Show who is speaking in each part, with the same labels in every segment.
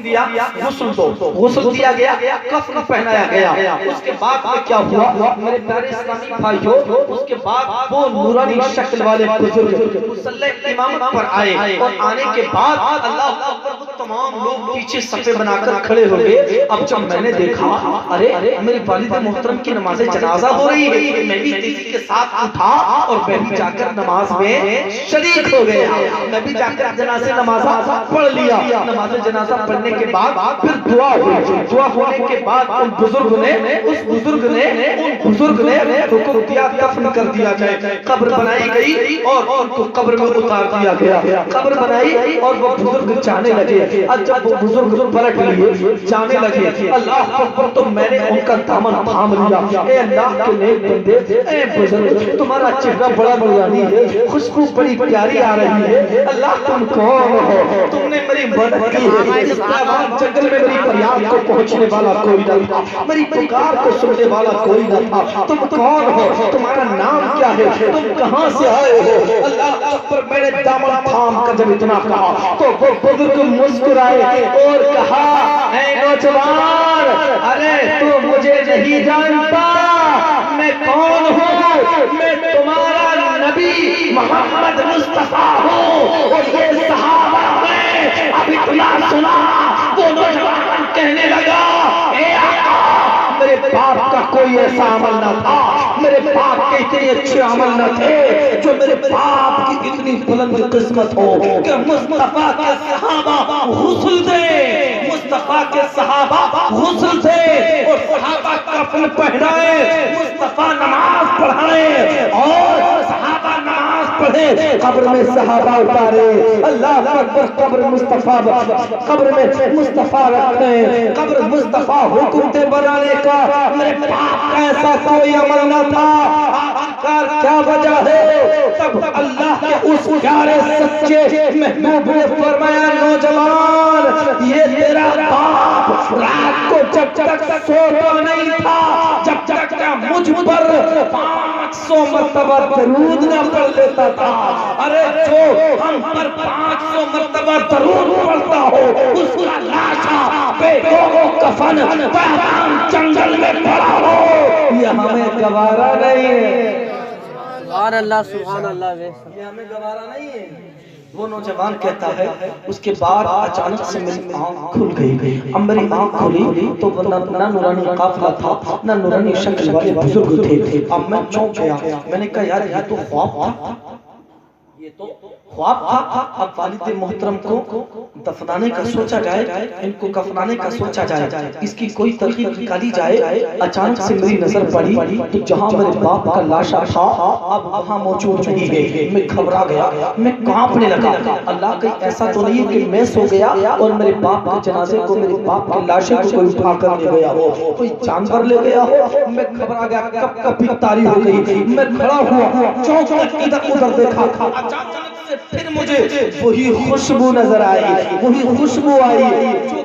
Speaker 1: دیا غسل دو، غسل دیا گیا، کفن پہنایا گیا۔ اس کے بعد میں کیا ہوا میرے پیارے اسلامی بھائیو، اس کے بعد وہ نورانی شکل والے بزرگ مصلی امامت پر آئے، اور آنے کے بعد اللہ اکبر وہ تمام لوگ پیچھے صفے بنا کر کھڑے ہو گئے۔ اب جب میں نے دیکھا ارے میری والد محترم کی نماز جنازہ ہو رہی ہے، میں بھی تیزی کے ساتھ اٹھا اور میں بھی جا کر نماز میں شریک ہو گیا۔ میں بھی جا کر جنازے نمازہ پڑھ لیا۔ نماز جنازہ پڑھنے کے بعد پھر دعا ہوئی، دعا ہونے کے بعد ان بزرگ نے حکم دیا دفن کر دیا جائے۔ قبر بنائی گئی اور ان کو قبر میں اتار دیا گیا۔ قبر بنائی اور وہ بزرگ جانے لگے۔ اب جب وہ بزرگ پلٹ لیے جانے لگے، اللہ اکبر، تو میں نے ان کا دامن تھام لیا۔ اے اللہ کے نیک بندے، اے بزرگ، تمہارا چہرہ بڑا نورانی ہے، خوشبو بڑی پیاری آ رہی ہے، اللہ تم کون ہو؟ تم نے میری مدد کی ہے، اس بیابان جنگل میں میری فریاد کو پہنچنے والا کوئی نہ تھا، میری پکار کو سننے والا کوئی نہ تھا، تم کون ہو؟ تمہارا نام کیا ہے؟ تم کہاں سے آئے ہو؟ اللہ اکبر، میں نے دامن تھام کر جب اتنا کہا تو وہ بزرگ مسکرائے اور کہا، اے نوجوان، ارے تو مجھے نہیں جانتا میں کون ہوں؟ میں تمہارا نبی محمد مصطفیٰ ہوں، اور یہ صحابہ میں ابھی اتنا سنا۔ وہ نوجوان کہنے لگا، اے آقا، میرے باپ کا کوئی ایسا عمل نہ تھا، میرے باپ کے اتنے اچھے عمل نہ تھے جو میرے باپ کی اتنی بلند قسمت ہو کہ مصطفیٰ کے صحابہ غسل دے، مصطفیٰ کے صحابہ غسل دے اور صحابہ کفن پہنائے، مصطفیٰ نماز پڑھائے اور صحابہ نماز پڑھے، قبر میں صحابہ اتارے۔ اللہ اکبر، قبر مصطفیٰ، قبر میں مصطفیٰ رکھیں، قبر مصطفیٰ حکومت بنانے کا میرے باپ کا ایسا کوئی عمل نہ تھا۔ آخر کیا وجہ ہے؟ تب اللہ کے اس پیارے سچے محبوب نے فرمایا، نوجوان، یہ تیرا باپ رات کو جب تک سوتا نہیں تھا، جب تک مجھ پر 500 مرتبہ درود نہ پڑھ لیتا تھا۔ ارے جو ہم پر 500 مرتبہ درود پڑھتا ہو، اس کا لاشا بے گو کفن بیابان جنگل میں پڑا ہو، یہ ہمیں گوارا نہیں ہے۔
Speaker 2: سبحان اللہ، سبحان اللہ،
Speaker 1: یہ ہمیں گوارا نہیں ہے۔ وہ نوجوان کہتا ہے، اس کے بعد اچانک سے میری آنکھ کھل گئی۔ اب میری آنکھ کھلی تو نہ نورانی قافلہ تھا، نہ نورانی شکل والے بزرگ تھے۔ اب میں چونک گیا، میں نے کہا یار یہ تو خواب تھا، یہ تو خواب تھا۔ اب والد محترم کو دفنانے کا سوچا جائے، ان کو کفنانے کا سوچا جائے، اس کی کوئی ترکیب نکالی جائے۔ اچانک سے میری نظر پڑی تو جہاں میرے باپ کا لاشا تھا اب وہاں موجود نہیں ہے۔ میں گھبرا گیا، میں کانپنے لگا، اللہ کہیں ایسا تو نہیں کہ میں سو گیا اور میرے باپ کے جنازے کو، میرے باپ کے لاشے کو کوئی اٹھا کر لے گیا ہو، کوئی جانور لے گیا ہو۔ میں گھبرا گیا، کب کب بھی تاری ہو گئی۔ میں کھڑا ہوا، چونک کر ادھر ادھر دیکھا، اچانک سے پھر مجھے وہی خوشبو نظر آئی، وہی خوشبو آئی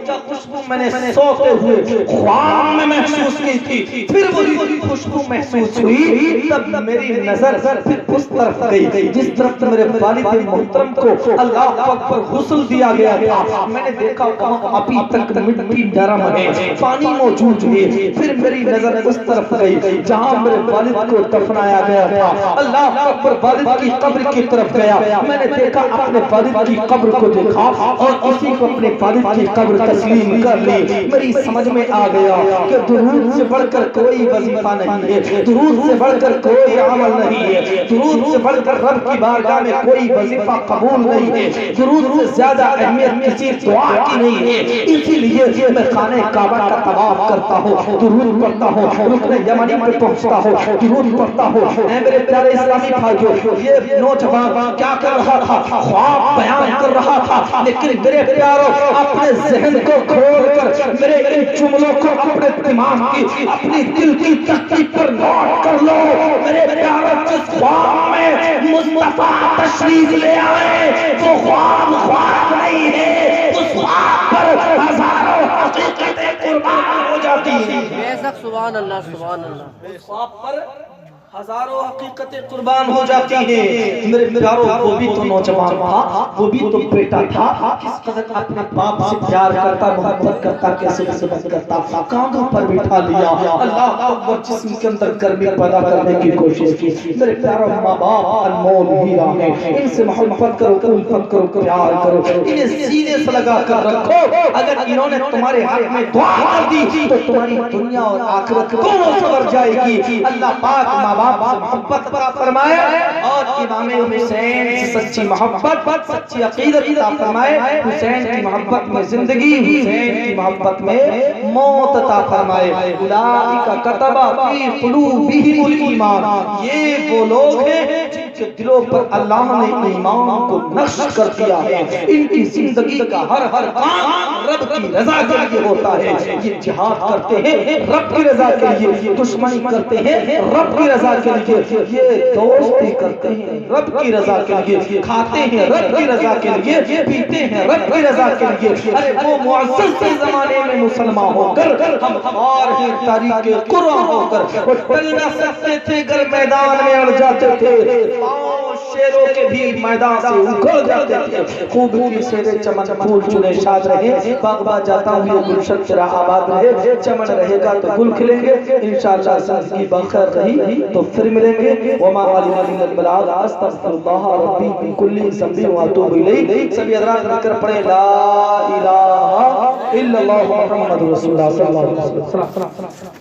Speaker 1: جو خوشبو میں نے سوتے ہوئے خواب میں محسوس کی تھی۔ پھر وہی خوشبو محسوس ہوئی، تب میری نظر پھر اس طرف گئی جس طرف میرے والد محترم کو اللہ اکبر غسل دیا گیا تھا۔ میں نے دیکھا وہاں ابھی تک مٹی نرم ہے، پانی موجود ہے۔ پھر میری نظر اس طرف گئی جہاں میرے والد کو دفنایا گیا تھا۔ اللہ اکبر، والد کی قبر کی طرف گیا، میں نے دیکھا اپنے والد کی قبر کو دیکھا اور اسی کو اپنے والد کی قبر تسلیم کر لی۔ میری سمجھ میں آ گیا کہ درود سے بڑھ کر کوئی وظیفہ نہیں ہے، درود سے بڑھ کر کوئی عمل نہیں ہے، درود سے بڑھ کر رب کی بارگاہ میں کوئی وظیفہ قبول نہیں ہے، درود سے زیادہ اہمیت کسی دعا کی نہیں ہے۔ اسی لیے میں خانہ کعبہ کا طواف کرتا ہوں، درود پڑھتا ہوں، رکن یمانی پر پہنچتا ہوں، درود پڑھتا ہوں۔ اے میرے پیارے اسلامی بھائیو، یہ نوجوان کیا کر رہا تھا؟ خواب بیان کر رہا تھا، لیکن میرے پیاروں اپنے ذہن کو کھول کر میرے ان جملوں کو اپنے دماغ کی، اپنی دل کی تختی پر نوٹ کر لو۔ میرے پیاروں جس خواب میں مصطفیٰ تشریف لے آئے وہ خواب نہیں ہے، اس خواب پر ہزاروں حقیقتیں قربان ہو جاتی ہیں۔
Speaker 2: بے شک، سبحان اللہ، سبحان اللہ۔
Speaker 1: اس خواب پر ہزاروں حقیقتیں قربان ہو جاتی ہیں. میرے پیاروں وہ بھی تو نوجوان تھا, وہ بھی تو بیٹا تھا, کس قدر اپنے باپ سے پیار کرتا, محبت کرتا, کیسے خدمت کرتا, کاندھوں پر بٹھا لیا. اللہ اکبر, جسم کے اندر گرمی پیدا کرنے کی کوشش کی. میرے پیاروں ماں باپ انمول ہیرا ہیں, ان سے محبت کرو, الفت کرو, پیار کرو, انہیں سینے سے لگا کر رکھو. اگر انہوں نے تمہارے حق میں دعا کر دی تو تمہاری دنیا اور آخرت دونوں سنور جائے گی. اللہ پاک ماں باپ سے محبت عطا فرمائے اور امام حسین سے سچی محبت, سچی عقیدت عطا فرمائے. حسین کی محبت میں زندگی, حسین کی محبت میں موت عطا فرمائے. اولئک کتب فی قلوبہم الایمان, یہ وہ لوگ ہیں جن کے دلوں پر اللہ نے ایمان کو نقش کر دیا ہے. ان کی زندگی کا ہر کام رب کی رضا کے لیے ہوتا ہے. یہ جہاد کرتے ہیں رب کی رضا کے لیے, دشمنی کرتے ہیں رب کی رضا کے لیے, یہ دوستی کرتے ہیں رب کی رضا کے لیے, کھاتے ہیں رب کی رضا کے لیے, پیتے ہیں رب کی رضا کے لیے. ارے وہ معزز کے زمانے میں مسلمان ہو کر ہم خوار ہیں تاریخ قرآن ہو کر, وہ ٹل نہ سکتے تھے گر میدان میں اڑ جاتے تھے, شیروں کے بھی میدان سے اکھڑ جاتے تھے. خوب کی سیرے چمن پھول چنے شاد رہے, باغبا جاتا ہوں یہ گلشن تیرا آباد رہے. چمن رہے گا تو گل کھلیں گے, انشاءاللہ زندگی بخیر رہی تو پھر ملیں گے. وما علینا من البلاغ, استغفر اللہ ربی من کل ذنب واتوب الیہ. سبھی حضرات مل کر پڑھیں لا الہ الا اللہ محمد رسول اللہ صلی اللہ علیہ وسلم.